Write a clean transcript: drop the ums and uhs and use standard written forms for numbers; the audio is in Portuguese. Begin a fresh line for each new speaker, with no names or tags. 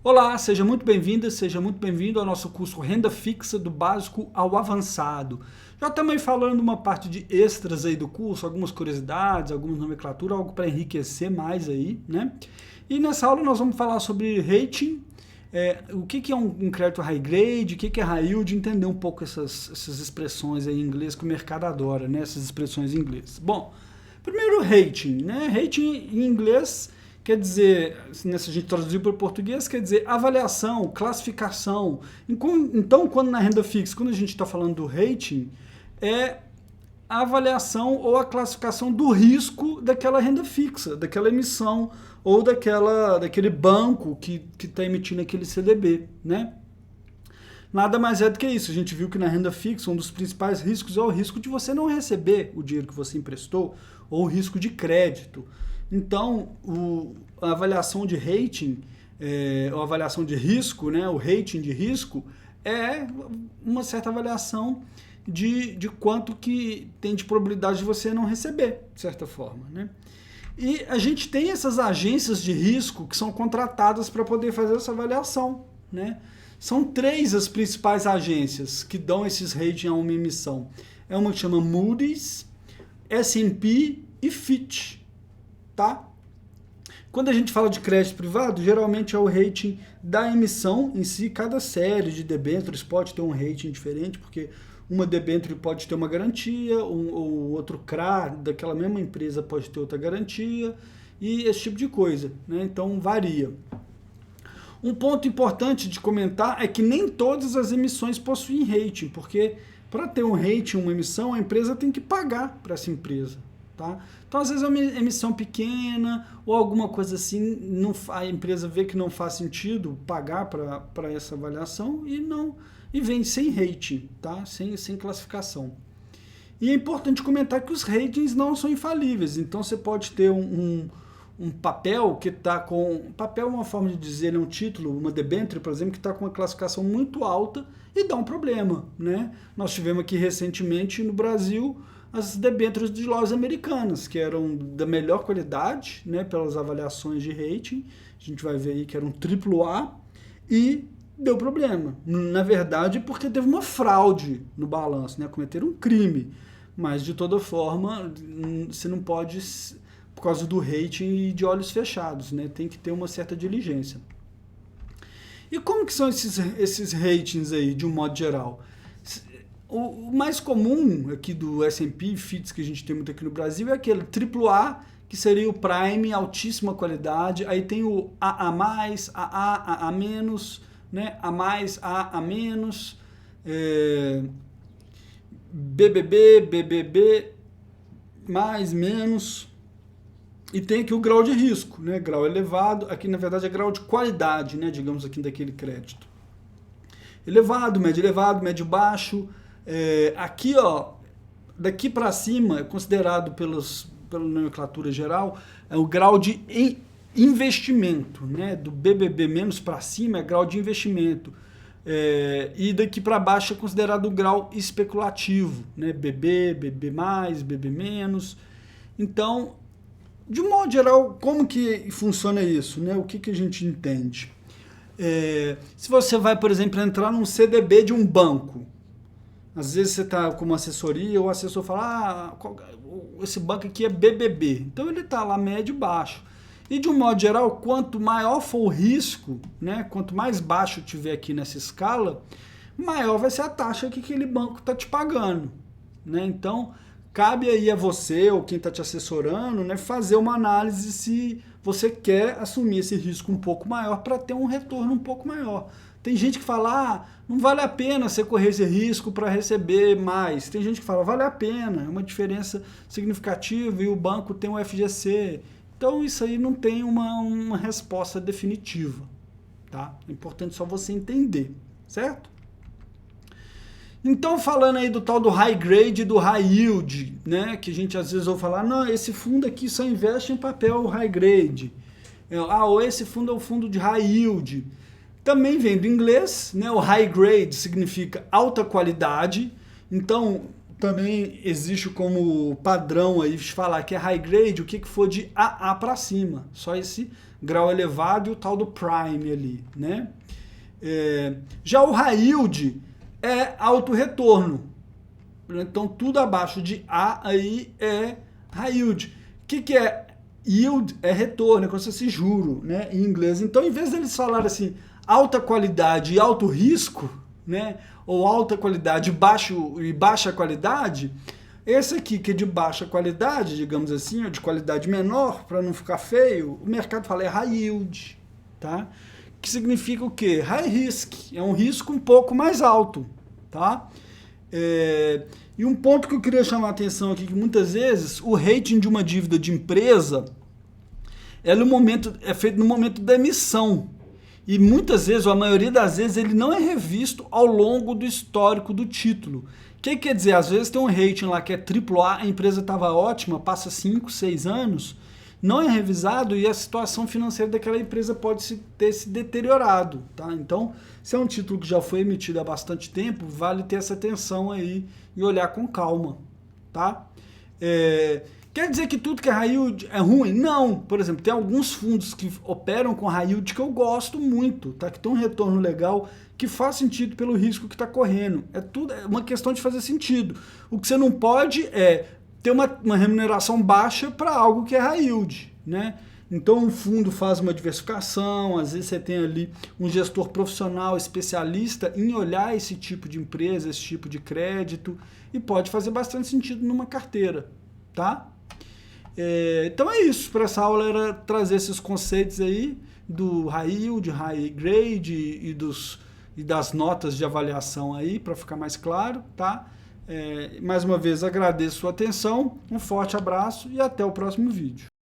Olá, seja muito bem-vinda, seja muito bem-vindo ao nosso curso Renda Fixa do Básico ao Avançado. Já estamos aí falando uma parte de extras aí do curso, algumas curiosidades, algumas nomenclaturas, algo para enriquecer mais aí, né? E nessa aula nós vamos falar sobre rating, o que é um crédito high grade, o que é high yield, entender um pouco essas expressões aí em inglês que o mercado adora, né? Essas expressões em inglês. Bom, primeiro rating, né? Rating em inglês quer dizer, se a gente traduzir para o português, quer dizer avaliação, classificação. Então, quando na renda fixa, quando a gente está falando do rating, é a avaliação ou a classificação do risco daquela renda fixa, daquela emissão ou daquele banco que está emitindo aquele CDB, né? Nada mais é do que isso. A gente viu que na renda fixa um dos principais riscos é o risco de você não receber o dinheiro que você emprestou ou o risco de crédito. Então, a avaliação de rating, a avaliação de risco, né, o rating de risco, é uma certa avaliação de quanto que tem de probabilidade de você não receber, de certa forma, né? E a gente tem essas agências de risco que são contratadas para poder fazer essa avaliação, né? São 3 as principais agências que dão esses ratings a uma emissão. É uma que chama Moody's, S&P e Fitch, tá? Quando a gente fala de crédito privado, geralmente é o rating da emissão em si. Cada série de debêntures pode ter um rating diferente, porque uma debênture pode ter uma garantia, ou outro CRA daquela mesma empresa pode ter outra garantia, e esse tipo de coisa, né? Então varia. Um ponto importante de comentar é que nem todas as emissões possuem rating, porque para ter um rating, uma emissão, a empresa tem que pagar para essa empresa. Tá? Então, às vezes é uma emissão pequena ou alguma coisa assim, a empresa vê que não faz sentido pagar para essa avaliação e vem sem rating, tá? sem classificação. E é importante comentar que os ratings não são infalíveis, então você pode ter um papel que está com... Papel é uma forma de dizer, é um título, uma debênture, por exemplo, que está com uma classificação muito alta e dá um problema, né? Nós tivemos aqui recentemente no Brasil as debêntures de lojas americanas, que eram da melhor qualidade, né, pelas avaliações de rating. A gente vai ver aí que eram AAA e deu problema. Na verdade, porque teve uma fraude no balanço, né? Cometeram um crime. Mas, de toda forma, você não pode, por causa do rating, ir de olhos fechados, né? Tem que ter uma certa diligência. E como que são esses ratings aí, de um modo geral? O mais comum aqui do S&P e Fitch que a gente tem muito aqui no Brasil é aquele AAA, que seria o Prime, altíssima qualidade. Aí tem o AA+, AA, AA-, né? A+, AA-, BBB, BBB, mais, menos. E tem aqui o grau de risco, né? Grau elevado. Aqui, na verdade, é grau de qualidade, né? Digamos aqui, daquele crédito. Elevado, médio baixo. Aqui, ó, daqui para cima, é considerado pela nomenclatura geral, é o grau de investimento, né? Do BBB menos para cima é grau de investimento. E daqui para baixo é considerado o grau especulativo, né? BB, BB+, BB-. Então, de um modo geral, como que funciona isso, né? O que a gente entende? Se você vai, por exemplo, entrar num CDB de um banco, às vezes você está com uma assessoria, o assessor fala, esse banco aqui é BBB. Então ele está lá médio e baixo. E de um modo geral, quanto maior for o risco, né, quanto mais baixo tiver aqui nessa escala, maior vai ser a taxa que aquele banco está te pagando, né? Então, cabe aí a você ou quem está te assessorando, né, fazer uma análise se você quer assumir esse risco um pouco maior para ter um retorno um pouco maior. Tem gente que fala, não vale a pena você correr esse risco para receber mais. Tem gente que fala, vale a pena, é uma diferença significativa e o banco tem um FGC. Então isso aí não tem uma resposta definitiva, tá? É importante só você entender, certo? Então, falando aí do tal do high grade e do high yield, né? Que a gente às vezes ouve falar, não, esse fundo aqui só investe em papel high grade. Ou esse fundo é o fundo de high yield. Também vem do inglês, né? O high grade significa alta qualidade. Então, Também existe como padrão aí falar que é high grade o que for de AA para cima, só esse grau elevado e o tal do prime ali, né? Já o high yield é alto retorno, então tudo abaixo de A aí é high yield. O que é yield? É retorno, é como se fosse juro, né, em inglês. Então, em vez deles falarem assim, alta qualidade e alto risco, né, ou alta qualidade e baixa qualidade, esse aqui que é de baixa qualidade, digamos assim, ou de qualidade menor, para não ficar feio, o mercado fala é high yield, tá? Que significa o quê? High risk, é um risco um pouco mais alto, tá? E um ponto que eu queria chamar a atenção aqui, que muitas vezes o rating de uma dívida de empresa é feito no momento da emissão. E muitas vezes, ou a maioria das vezes, ele não é revisto ao longo do histórico do título. O que quer dizer? Às vezes tem um rating lá que é AAA, a empresa estava ótima, passa 5, 6 anos, não é revisado e a situação financeira daquela empresa pode ter se deteriorado. Tá? Então, se é um título que já foi emitido há bastante tempo, vale ter essa atenção aí e olhar com calma. Tá? Quer dizer que tudo que é high yield é ruim? Não. Por exemplo, tem alguns fundos que operam com high yield que eu gosto muito, tá? Que tem um retorno legal, que faz sentido pelo risco que está correndo. É uma questão de fazer sentido. O que você não pode é ter uma remuneração baixa para algo que é high yield, né? Então, um fundo faz uma diversificação, às vezes você tem ali um gestor profissional, especialista em olhar esse tipo de empresa, esse tipo de crédito, e pode fazer bastante sentido numa carteira, tá? Então é isso, para essa aula era trazer esses conceitos aí do high yield, high grade e das notas de avaliação aí, para ficar mais claro, tá? Mais uma vez agradeço a sua atenção, um forte abraço e até o próximo vídeo.